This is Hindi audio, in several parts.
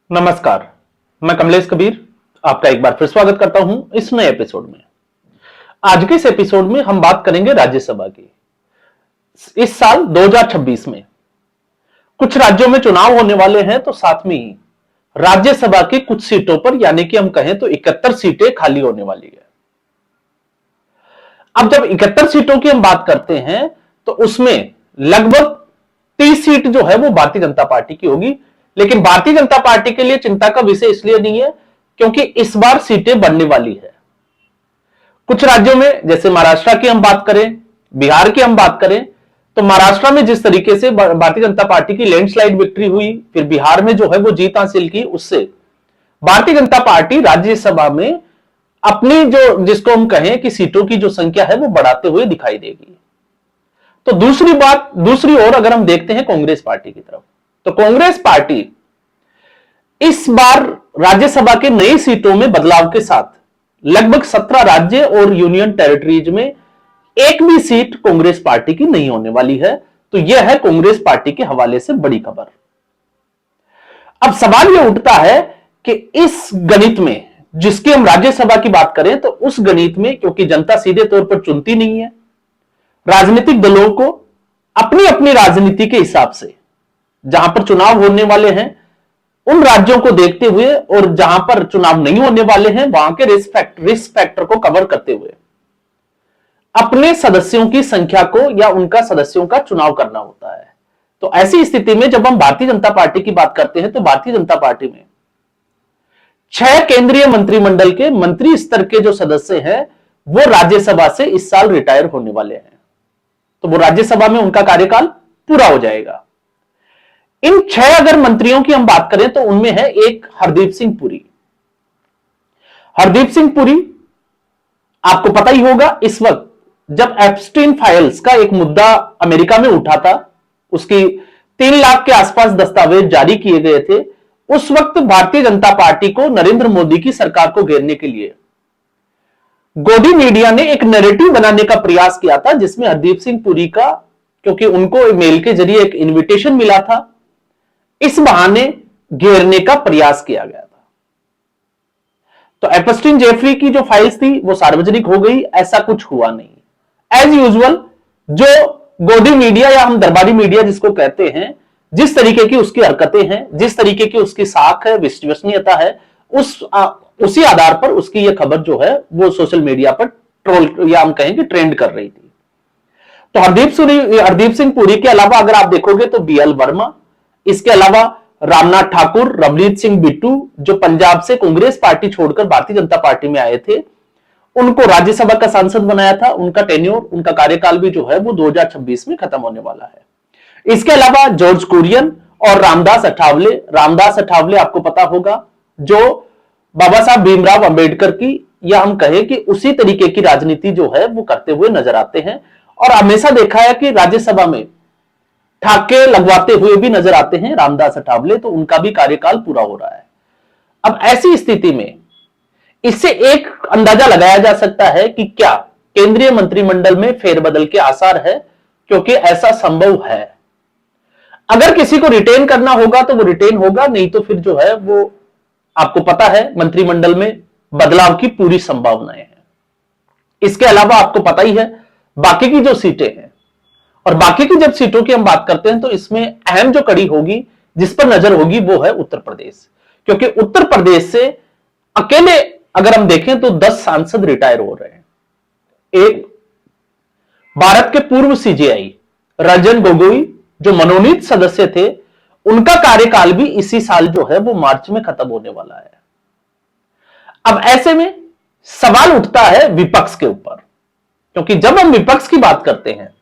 नमस्कार, मैं कमलेश कबीर आपका एक बार फिर स्वागत करता हूं इस नए एपिसोड में। आज के इस एपिसोड में हम बात करेंगे राज्यसभा की। इस साल 2026 में कुछ राज्यों में चुनाव होने वाले हैं, तो साथ में ही राज्यसभा की कुछ सीटों पर यानी कि हम कहें तो 71 सीटें खाली होने वाली है। अब जब 71 सीटों की हम बात करते हैं तो उसमें लगभग 30 सीट जो है वो भारतीय जनता पार्टी की होगी। लेकिन भारतीय जनता पार्टी के लिए चिंता का विषय इसलिए नहीं है क्योंकि इस बार सीटें बढ़ने वाली है। कुछ राज्यों में जैसे महाराष्ट्र की हम बात करें, बिहार की हम बात करें, तो महाराष्ट्र में जिस तरीके से भारतीय जनता पार्टी की लैंडस्लाइड विक्ट्री हुई, फिर बिहार में जो है वो जीत हासिल की, उससे भारतीय जनता पार्टी राज्यसभा में अपनी जो जिसको हम कहें कि सीटों की जो संख्या है वो बढ़ाते हुए दिखाई देगी। तो दूसरी ओर अगर हम देखते हैं कांग्रेस पार्टी की तरफ, तो कांग्रेस पार्टी इस बार राज्यसभा के नई सीटों में बदलाव के साथ लगभग 17 राज्य और यूनियन टेरिटरीज में एक भी सीट कांग्रेस पार्टी की नहीं होने वाली है। तो यह है कांग्रेस पार्टी के हवाले से बड़ी खबर। अब सवाल यह उठता है कि इस गणित में जिसकी हम राज्यसभा की बात करें, तो उस गणित में क्योंकि जनता सीधे तौर पर चुनती नहीं है, राजनीतिक दलों को अपनी अपनी राजनीति के हिसाब से जहां पर चुनाव होने वाले हैं उन राज्यों को देखते हुए और जहां पर चुनाव नहीं होने वाले हैं वहां के रिस्क फैक्टर को कवर करते हुए अपने सदस्यों की संख्या को या उनका सदस्यों का चुनाव करना होता है। तो ऐसी स्थिति में जब हम भारतीय जनता पार्टी की बात करते हैं तो भारतीय जनता पार्टी में 6 केंद्रीय मंत्रिमंडल के मंत्री स्तर के जो सदस्य हैं वो राज्यसभा से इस साल रिटायर होने वाले हैं। तो वो राज्यसभा में उनका कार्यकाल पूरा हो जाएगा। इन 6 अगर मंत्रियों की हम बात करें तो उनमें है एक हरदीप सिंह पुरी। हरदीप सिंह पुरी आपको पता ही होगा, इस वक्त जब एप्स्टीन फाइल्स का एक मुद्दा अमेरिका में उठा था, उसकी 3 लाख के आसपास दस्तावेज जारी किए गए थे, उस वक्त भारतीय जनता पार्टी को नरेंद्र मोदी की सरकार को घेरने के लिए गोदी मीडिया ने एक नैरेटिव बनाने का प्रयास किया था जिसमें हरदीप सिंह पुरी का, क्योंकि उनको मेल के जरिए एक इनविटेशन मिला था, इस बहाने घेरने का प्रयास किया गया था। तो एप्स्टीन जेफरी की जो फाइल्स थी वो सार्वजनिक हो गई, ऐसा कुछ हुआ नहीं। एज यूजुअल जो गोदी मीडिया या हम दरबारी मीडिया जिसको कहते हैं, जिस तरीके की उसकी हरकतें हैं, जिस तरीके की उसकी साख है, विश्वसनीयता है, उसी आधार पर उसकी यह खबर जो है वो सोशल मीडिया पर ट्रोल या हम कहेंगे ट्रेंड कर रही थी। तो हरदीप सिंह पुरी के अलावा अगर आप देखोगे तो बीएल वर्मा, इसके अलावा रामनाथ ठाकुर, रवनीत सिंह बिट्टू जो पंजाब से कांग्रेस पार्टी छोड़कर भारतीय जनता पार्टी में आए थे, उनको राज्यसभा का सांसद बनाया था। उनका टेन्योर, उनका कार्यकाल भी जो है वो 2026 में खत्म होने वाला है। इसके अलावा जॉर्ज कुरियन और रामदास अठावले आपको पता होगा, जो बाबा साहब भीमराव अंबेडकर की या हम कहें कि उसी तरीके की राजनीति जो है वो करते हुए नजर आते हैं और हमेशा देखा है कि राज्यसभा में ठाके लगवाते हुए भी नजर आते हैं रामदास अठावले। तो उनका भी कार्यकाल पूरा हो रहा है। अब ऐसी स्थिति में इससे एक अंदाजा लगाया जा सकता है कि क्या केंद्रीय मंत्रिमंडल में फेरबदल के आसार है, क्योंकि ऐसा संभव है। अगर किसी को रिटेन करना होगा तो वो रिटेन होगा, नहीं तो फिर जो है वो आपको पता है मंत्रिमंडल में बदलाव की पूरी संभावनाएं हैं। इसके अलावा आपको पता ही है बाकी की जो सीटें हैं, और बाकी की जब सीटों की हम बात करते हैं तो इसमें अहम जो कड़ी होगी, जिस पर नजर होगी, वो है उत्तर प्रदेश। क्योंकि उत्तर प्रदेश से अकेले अगर हम देखें तो 10 सांसद रिटायर हो रहे हैं। एक भारत के पूर्व सीजेआई रंजन गोगोई जो मनोनीत सदस्य थे, उनका कार्यकाल भी इसी साल जो है वो मार्च में खत्म होने वाला है। अब ऐसे में सवाल उठता है विपक्ष के ऊपर, क्योंकि जब हम विपक्ष की बात करते हैं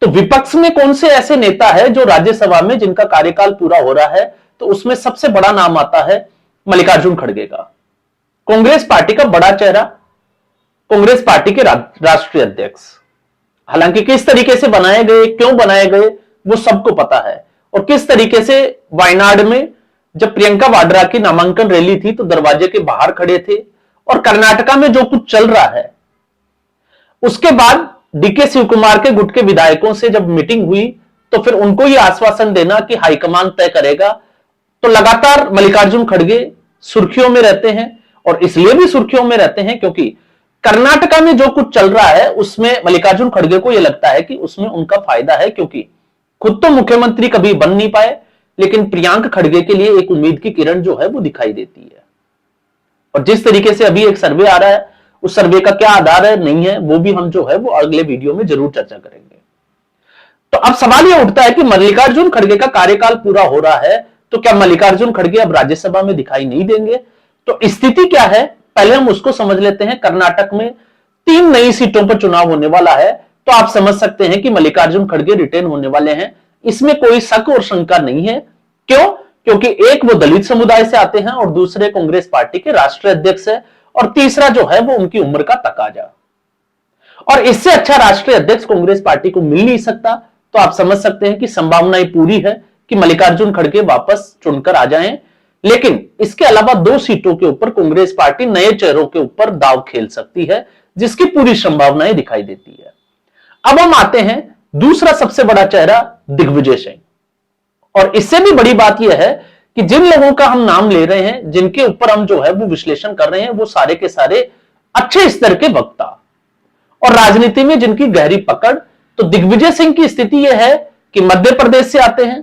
तो विपक्ष में कौन से ऐसे नेता है जो राज्यसभा में जिनका कार्यकाल पूरा हो रहा है, तो उसमें सबसे बड़ा नाम आता है मल्लिकार्जुन खड़गे का। कांग्रेस पार्टी का बड़ा चेहरा, कांग्रेस पार्टी के राष्ट्रीय अध्यक्ष। हालांकि किस तरीके से बनाए गए, क्यों बनाए गए, वो सबको पता है। और किस तरीके से वायनाड में जब प्रियंका वाड्रा की नामांकन रैली थी तो दरवाजे के बाहर खड़े थे, और कर्नाटका में जो कुछ चल रहा है, उसके बाद डीके शिव कुमार के गुट के विधायकों से जब मीटिंग हुई तो फिर उनको यह आश्वासन देना कि हाईकमान तय करेगा, तो लगातार मल्लिकार्जुन खड़गे सुर्खियों में रहते हैं, और इसलिए भी सुर्खियों में रहते हैं क्योंकि कर्नाटका में जो कुछ चल रहा है उसमें मल्लिकार्जुन खड़गे को यह लगता है कि उसमें उनका फायदा है, क्योंकि खुद तो मुख्यमंत्री कभी बन नहीं पाए, लेकिन प्रियांक खड़गे के लिए एक उम्मीद की किरण जो है वो दिखाई देती है। और जिस तरीके से अभी एक सर्वे आ रहा है, उस सर्वे का क्या आधार है नहीं है वो भी हम जो है वो अगले वीडियो में जरूर चर्चा करेंगे। तो अब सवाल यह उठता है कि मल्लिकार्जुन खड़गे का कार्यकाल पूरा हो रहा है, तो क्या मल्लिकार्जुन खड़गे अब राज्यसभा में दिखाई नहीं देंगे? तो स्थिति क्या है पहले हम उसको समझ लेते हैं। कर्नाटक में 3 नई सीटों पर चुनाव होने वाला है, तो आप समझ सकते हैं कि मल्लिकार्जुन खड़गे रिटेन होने वाले हैं, इसमें कोई शक और शंका नहीं है। क्यों? क्योंकि एक वो दलित समुदाय से आते हैं और दूसरे कांग्रेस पार्टी के राष्ट्रीय अध्यक्ष है, और तीसरा जो है वो उनकी उम्र का तकाजा। और इससे अच्छा राष्ट्रीय अध्यक्ष कांग्रेस पार्टी को मिल नहीं सकता, तो आप समझ सकते हैं कि संभावनाएं पूरी है कि मल्लिकार्जुन खड़गे वापस चुनकर आ जाएं। लेकिन इसके अलावा 2 सीटों के ऊपर कांग्रेस पार्टी नए चेहरों के ऊपर दांव खेल सकती है, जिसकी पूरी संभावनाएं दिखाई देती है। अब हम आते हैं दूसरा सबसे बड़ा चेहरा दिग्विजय सिंह, और इससे भी बड़ी बात यह है कि जिन लोगों का हम नाम ले रहे हैं, जिनके ऊपर हम जो है वो विश्लेषण कर रहे हैं, वो सारे के सारे अच्छे स्तर के वक्ता और राजनीति में जिनकी गहरी पकड़। तो दिग्विजय सिंह की स्थिति यह है कि मध्य प्रदेश से आते हैं,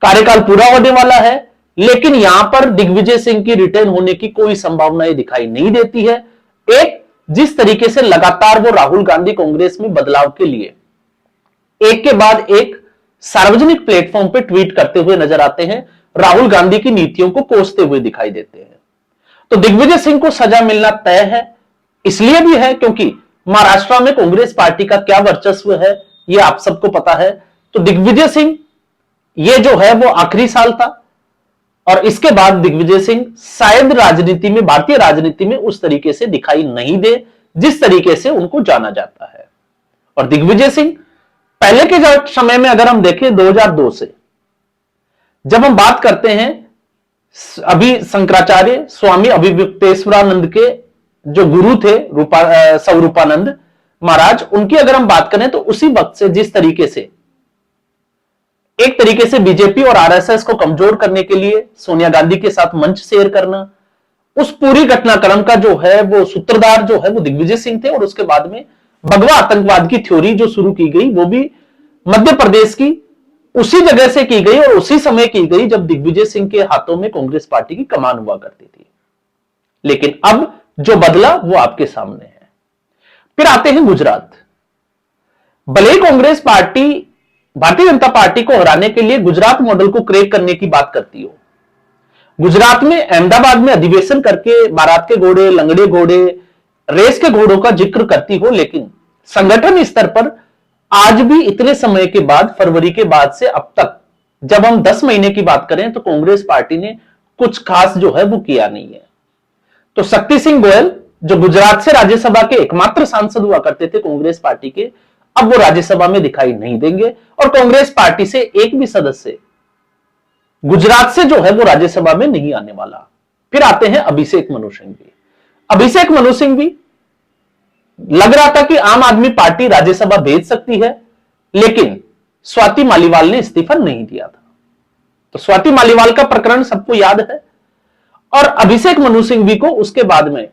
कार्यकाल पूरा होने वाला है, लेकिन यहां पर दिग्विजय सिंह की रिटेन होने की कोई संभावनाएं दिखाई नहीं देती है। एक, जिस तरीके से लगातार वो राहुल गांधी कांग्रेस में बदलाव के लिए एक के बाद एक सार्वजनिक प्लेटफॉर्म पे ट्वीट करते हुए नजर आते हैं, राहुल गांधी की नीतियों को कोसते हुए दिखाई देते हैं। तो दिग्विजय सिंह को सजा मिलना तय है, इसलिए भी है क्योंकि महाराष्ट्र में कांग्रेस पार्टी का क्या वर्चस्व है यह आप सबको पता है। तो दिग्विजय सिंह ये जो है वो आखिरी साल था, और इसके बाद दिग्विजय सिंह शायद राजनीति में, भारतीय राजनीति में उस तरीके से दिखाई नहीं दे जिस तरीके से उनको जाना जाता है। और दिग्विजय सिंह पहले के समय में अगर हम देखें 2002 से जब हम बात करते हैं, अभी शंकराचार्य स्वामी अभिव्यक्तेश्वरानंद के जो गुरु थे स्वरूपानंद महाराज, उनकी अगर हम बात करें तो उसी वक्त से जिस तरीके से एक तरीके से बीजेपी और आरएसएस को कमजोर करने के लिए सोनिया गांधी के साथ मंच शेयर करना, उस पूरी घटनाक्रम का जो है वो सूत्रधार जो है वो दिग्विजय सिंह थे। और उसके बाद में भगवा आतंकवाद की थ्योरी जो शुरू की गई वो भी मध्य प्रदेश की उसी जगह से की गई और उसी समय की गई जब दिग्विजय सिंह के हाथों में कांग्रेस पार्टी की कमान हुआ करती थी। लेकिन अब जो बदला वो आपके सामने है। फिर आते हैं गुजरात। भले ही कांग्रेस पार्टी भारतीय जनता पार्टी को हराने के लिए गुजरात मॉडल को क्रेक करने की बात करती हो, गुजरात में अहमदाबाद में अधिवेशन करके बारात के घोड़े, लंगड़े घोड़े, रेस के घोड़ों का जिक्र करती हो, लेकिन संगठन स्तर पर आज भी इतने समय के बाद, फरवरी के बाद से अब तक जब हम 10 महीने की बात करें तो कांग्रेस पार्टी ने कुछ खास जो है वो किया नहीं है। तो शक्ति सिंह गोयल जो गुजरात से राज्यसभा के एकमात्र सांसद हुआ करते थे कांग्रेस पार्टी के, अब वो राज्यसभा में दिखाई नहीं देंगे और कांग्रेस पार्टी से एक भी सदस्य गुजरात से जो है वो राज्यसभा में नहीं आने वाला। फिर आते हैं अभिषेक मनु सिंह भी। अभिषेक मनु सिंह भी लग रहा था कि आम आदमी पार्टी राज्यसभा भेज सकती है, लेकिन स्वाति मालीवाल ने इस्तीफा नहीं दिया था। तो स्वाति मालीवाल का प्रकरण सबको याद है, और अभिषेक मनु सिंह भी को उसके बाद में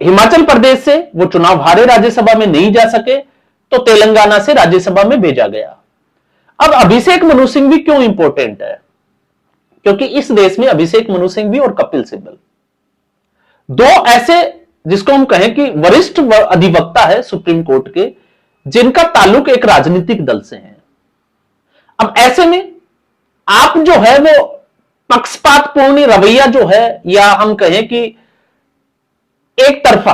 हिमाचल प्रदेश से वो चुनाव हारे, राज्यसभा में नहीं जा सके, तो तेलंगाना से राज्यसभा में भेजा गया। अब अभिषेक मनु सिंह भी क्यों इंपॉर्टेंट है? क्योंकि इस देश में अभिषेक मनु सिंह भी और कपिल सिब्बल दो ऐसे जिसको हम कहें कि वरिष्ठ अधिवक्ता है सुप्रीम कोर्ट के, जिनका ताल्लुक एक राजनीतिक दल से है। अब ऐसे में आप जो है वो पक्षपातपूर्ण रवैया जो है, या हम कहें कि एक तरफा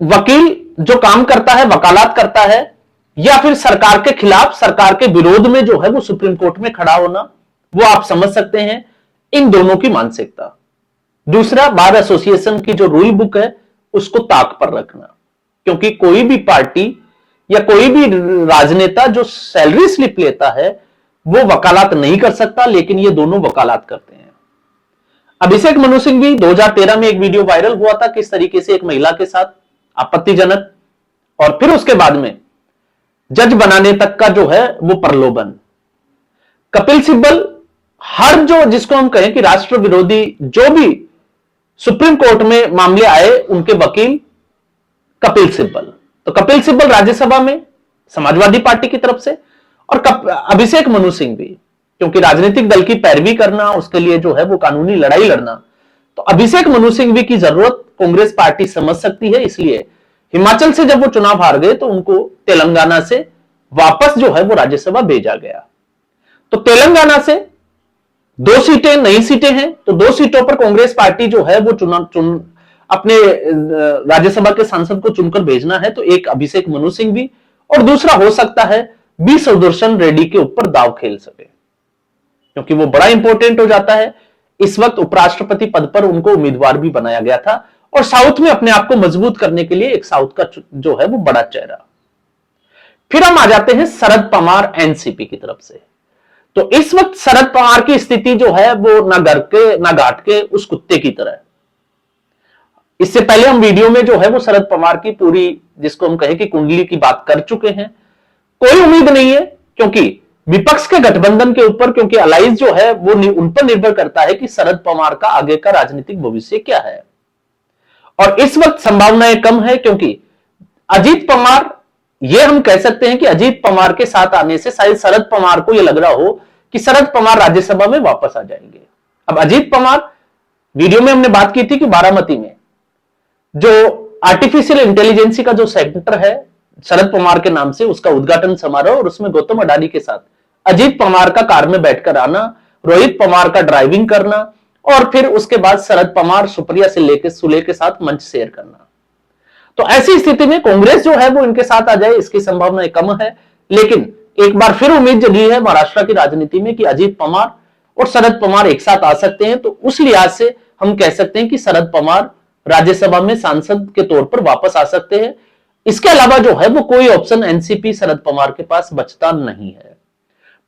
वकील जो काम करता है, वकालत करता है, या फिर सरकार के खिलाफ, सरकार के विरोध में जो है वो सुप्रीम कोर्ट में खड़ा होना, वो आप समझ सकते हैं इन दोनों की मानसिकता। दूसरा, बार एसोसिएशन की जो रूल बुक है उसको ताक पर रखना, क्योंकि कोई भी पार्टी या कोई भी राजनेता जो सैलरी स्लिप लेता है वो वकालत नहीं कर सकता, लेकिन ये दोनों वकालत करते हैं। अभिषेक मनु सिंह भी 2013 में एक वीडियो वायरल हुआ था किस तरीके से एक महिला के साथ आपत्तिजनक, और फिर उसके बाद में जज बनाने तक का जो है वो प्रलोभन। कपिल सिब्बल हर जो जिसको हम कहें कि राष्ट्र विरोधी जो भी सुप्रीम कोर्ट में मामले आए उनके वकील कपिल सिब्बल। तो कपिल सिब्बल राज्यसभा में समाजवादी पार्टी की तरफ से, और अभिषेक मनु सिंह भी, क्योंकि राजनीतिक दल की पैरवी करना उसके लिए जो है वो कानूनी लड़ाई लड़ना, तो अभिषेक मनु सिंघवी की जरूरत कांग्रेस पार्टी समझ सकती है। इसलिए हिमाचल से जब वो चुनाव हार गए तो उनको तेलंगाना से वापस जो है वो राज्यसभा भेजा गया। तो तेलंगाना से 2 सीटें नई सीटें हैं, तो 2 सीटों पर कांग्रेस पार्टी जो है वो अपने राज्यसभा के सांसद को चुनकर भेजना है। तो एक अभिषेक मनु सिंघवी और दूसरा हो सकता है बी सुदर्शन रेड्डी के ऊपर दाव खेल सके, क्योंकि वो बड़ा इंपॉर्टेंट हो जाता है। इस वक्त उपराष्ट्रपति पद पर उनको उम्मीदवार भी बनाया गया था और साउथ में अपने आप को मजबूत करने के लिए एक साउथ का जो है वो बड़ा चेहरा। फिर हम आ जाते हैं शरद पवार एनसीपी की तरफ से। तो इस वक्त शरद पवार की स्थिति जो है वो ना घर के ना घाट के उस कुत्ते की तरह है। इससे पहले हम वीडियो में जो है वो शरद पवार की पूरी जिसको हम कहें कि कुंडली की बात कर चुके हैं। कोई उम्मीद नहीं है, क्योंकि विपक्ष के गठबंधन के ऊपर, क्योंकि अलायंस जो है वो उन पर निर्भर करता है कि शरद पवार का आगे का राजनीतिक भविष्य क्या है। और इस वक्त संभावनाएं कम है, क्योंकि अजीत पवार, ये हम कह सकते हैं कि अजीत पवार के साथ आने से शायद शरद पवार को यह लग रहा हो कि शरद पवार राज्यसभा में वापस आ जाएंगे। अब अजीत पवार, वीडियो में हमने बात की थी कि बारामती में जो आर्टिफिशियल इंटेलिजेंसी का जो सेंटर है शरद पवार के नाम से, उसका उद्घाटन समारोह, और उसमें गौतम अडानी के साथ अजीत पवार का कार में बैठकर आना, रोहित पवार का ड्राइविंग करना, और फिर उसके बाद शरद पवार सुप्रिया सुले के साथ मंच शेयर करना। तो ऐसी स्थिति में कांग्रेस जो है वो इनके साथ आ जाए, इसकी संभावना कम है। लेकिन एक बार फिर उम्मीद जगी है महाराष्ट्र की राजनीति में कि अजीत पवार और शरद पवार एक साथ आ सकते हैं। तो उस लिहाज से हम कह सकते हैं कि शरद पवार राज्यसभा में सांसद के तौर पर वापस आ सकते हैं। इसके अलावा जो है वो कोई ऑप्शन एनसीपी शरद पवार के पास बचता नहीं है।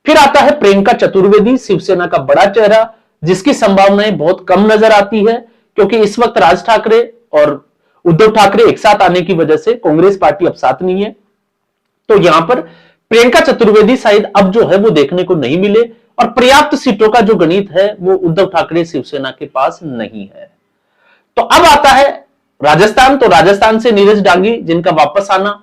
फिर आता है प्रियंका चतुर्वेदी, शिवसेना का बड़ा चेहरा, जिसकी संभावनाएं बहुत कम नजर आती है, क्योंकि इस वक्त राज ठाकरे और उद्धव ठाकरे एक साथ आने की वजह से कांग्रेस पार्टी अब साथ नहीं है। तो यहां पर प्रियंका चतुर्वेदी शायद अब जो है वो देखने को नहीं मिले, और पर्याप्त सीटों का जो गणित है वो उद्धव ठाकरे शिवसेना के पास नहीं है। तो अब आता है राजस्थान। तो राजस्थान से नीरज डांगी, जिनका वापस आना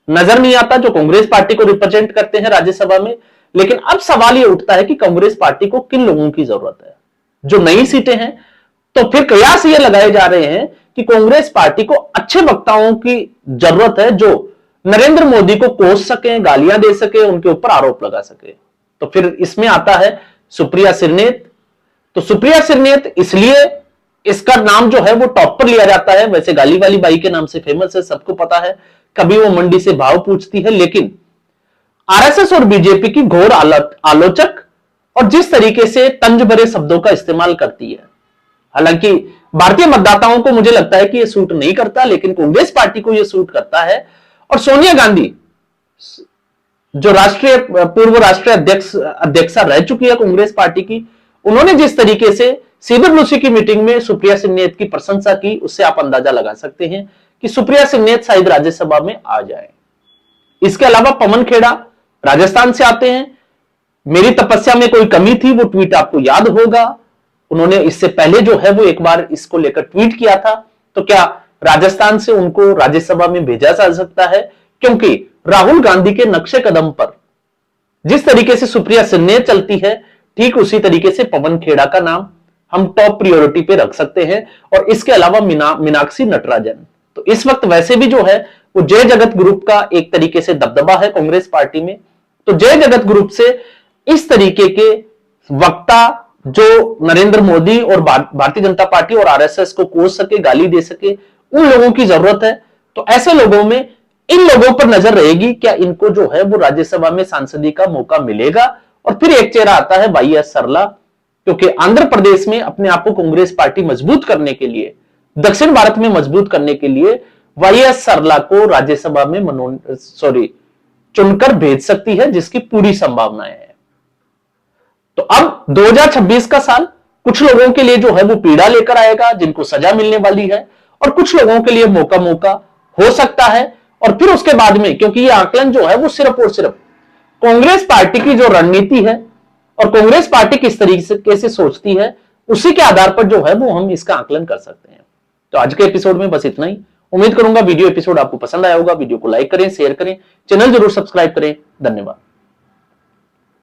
नजर नहीं आता, जो कांग्रेस पार्टी को रिप्रेजेंट करते हैं राज्यसभा में। लेकिन अब सवाल यह उठता है कि कांग्रेस पार्टी को किन लोगों की जरूरत है जो नई सीटें हैं। तो फिर कयास ये लगाए जा रहे हैं कि कांग्रेस पार्टी को अच्छे वक्ताओं की जरूरत है जो नरेंद्र मोदी को कोस सके, गालियां दे सके, उनके ऊपर आरोप लगा सके। तो फिर इसमें आता है सुप्रिया सिरनेत। तो सुप्रिया सिरनेत इसलिए इसका नाम जो है वो टॉप पर लिया जाता है, वैसे गाली वाली बाई के नाम से फेमस है, सबको पता है। कभी वो मंडी से भाव पूछती है, लेकिन आरएसएस और बीजेपी की घोर आलोचक, और जिस तरीके से तंज भरे शब्दों का इस्तेमाल करती है। हालांकि भारतीय मतदाताओं को मुझे लगता है कि यह सूट नहीं करता, लेकिन कांग्रेस पार्टी को यह सूट करता है। और सोनिया गांधी जो पूर्व राष्ट्रीय अध्यक्षा रह चुकी है कांग्रेस पार्टी की, उन्होंने जिस तरीके से सीबीएसई की मीटिंग में सुप्रिया सिरनेत की प्रशंसा की, उससे आप अंदाजा लगा सकते हैं कि सुप्रिया सिरनेत शायद राज्यसभा में आ जाए। इसके अलावा पवन खेड़ा राजस्थान से आते हैं। मेरी तपस्या में कोई कमी थी, वो ट्वीट आपको याद होगा। उन्होंने इससे पहले जो है वो एक बार इसको लेकर ट्वीट किया था। तो क्या राजस्थान से उनको राज्यसभा में भेजा जा सकता है? क्योंकि राहुल गांधी के नक्शे कदम पर जिस तरीके से सुप्रिया सिरनेत चलती है, ठीक उसी तरीके से पवन खेड़ा का नाम हम टॉप प्रायोरिटी पे रख सकते हैं। और इसके अलावा मीनाक्षी नटराजन। तो इस वक्त वैसे भी जो है वो जय जगत ग्रुप का एक तरीके से दबदबा है कांग्रेस पार्टी में। तो जय जगत ग्रुप से इस तरीके के वक्ता जो नरेंद्र मोदी और भारतीय जनता पार्टी और आरएसएस को कोस सके, गाली दे सके, उन लोगों की जरूरत है। तो ऐसे लोगों में इन लोगों पर नजर रहेगी, क्या इनको जो है वो राज्यसभा में सांसदी का मौका मिलेगा। और फिर एक चेहरा आता है वाईएस सरला, क्योंकि आंध्र प्रदेश में अपने आप को कांग्रेस पार्टी मजबूत करने के लिए, दक्षिण भारत में मजबूत करने के लिए वाईएस सरला को राज्यसभा में चुनकर भेज सकती है, जिसकी पूरी संभावनाएं हैं। तो अब 2026 का साल कुछ लोगों के लिए जो है वो पीड़ा लेकर आएगा, जिनको सजा मिलने वाली है, और कुछ लोगों के लिए मौका हो सकता है। और फिर उसके बाद में, क्योंकि ये आकलन जो है वो सिर्फ और सिर्फ कांग्रेस पार्टी की जो रणनीति है और कांग्रेस पार्टी किस तरीके से सोचती है, उसी के आधार पर जो है वो हम इसका आकलन कर सकते हैं। तो आज के एपिसोड में बस इतना ही। उम्मीद करूंगा वीडियो एपिसोड आपको पसंद आया होगा। वीडियो को लाइक करें, शेयर करें, चैनल जरूर सब्सक्राइब करें। धन्यवाद।